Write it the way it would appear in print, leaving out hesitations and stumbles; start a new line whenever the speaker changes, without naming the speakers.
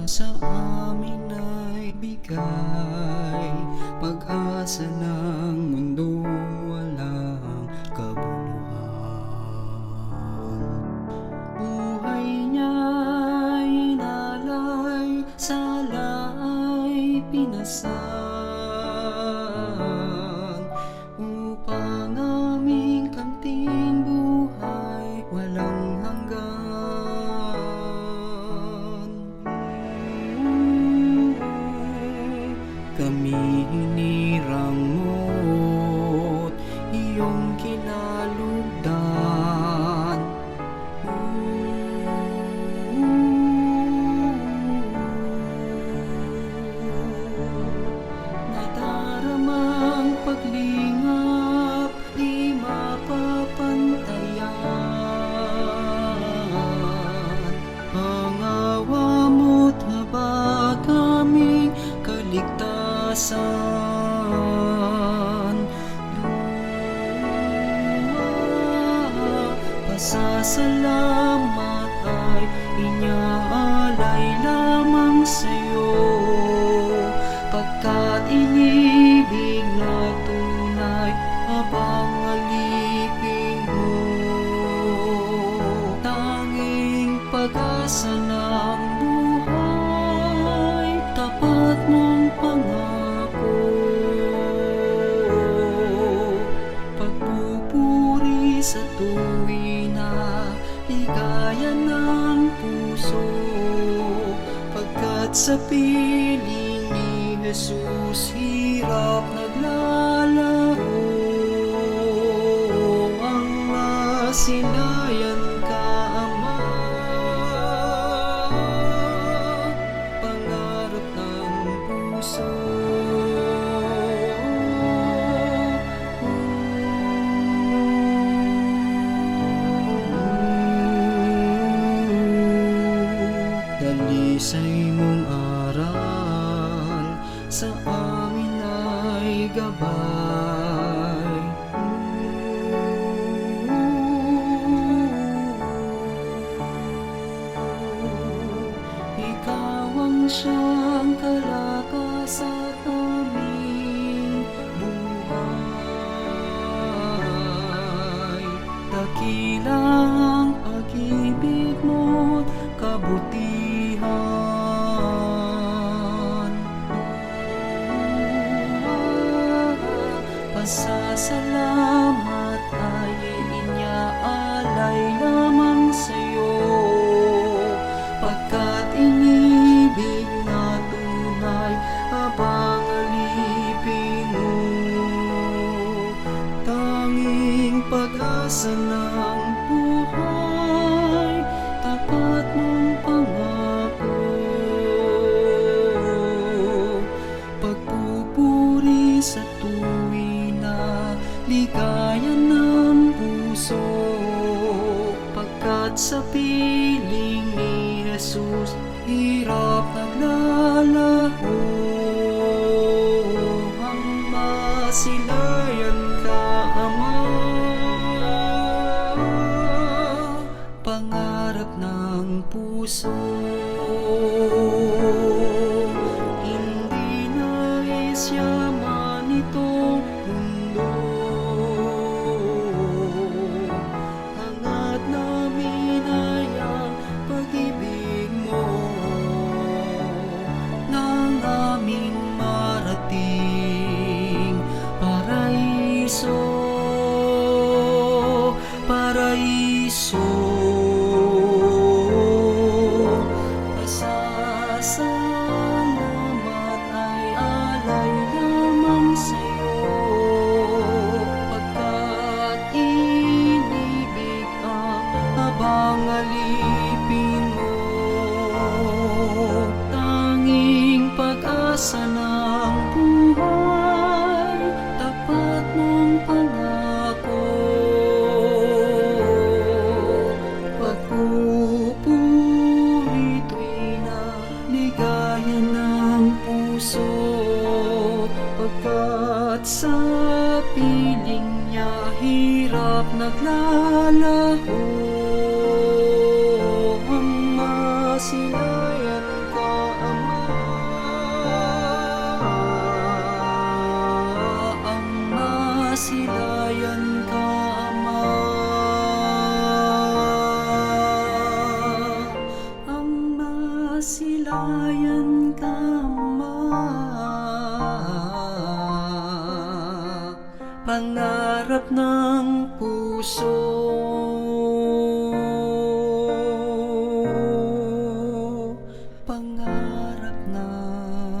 sa amin ay bigay pag-asa ng mundong walang kabuluhan. Buhay niya'y inalay, sala ay pinasan, upang aming kamting buhay walang hanggan. Kami hinirang mo't iyong kinalugdan. Nadaramang paglingap di mapapantayan. Ang awa mo't habag aming kaligtasan. Pasasalamat ay inyaalay lamang sa'yo, pagkat inibig na tunay habang alipin mo. Tanging pag-asa ng buhay, tapat mong pangako, pagpupuri sa tuwi na ligaya ng puso, pagkat sa piling ni Jesus hirap naglalaro. Ang masilayan ka, Ama, pangarap ng puso. Dalisay mong aral sa amin ay gabay. Ikaw ang siyang kalakas sa aming buhay. Dakila ang pag-ibig mo't kabutihan. Pasasalamat ay inyaalay lamang sa'yo, pagkat inibig na tunay habang alipin mo. Tanging pag-asa ng buhay, tapat mong pangako, pagpupuri sa tuwi na ligaya ng puso, pagkat sa piling ni Jesus hirap naglalaho. Ang masilayan ka, Ama, pangarap ng puso. Hindi nais yaman itong mundo, hangad namin ay ang pag-ibig mo, nang aming marating paraiso, paraiso. Pasasalamat ay alay lamang sa'yo, pagkat inibig ang habang alipin mo. Tanging pag-asa ng buhay, tapat mong pangako, pagpupuri tuwi na ligaya ng puso, pagkat sa piling niya hirap naglalaho. Ang masilayan ka, Bayan ka pangarap ng puso. Pangarap ng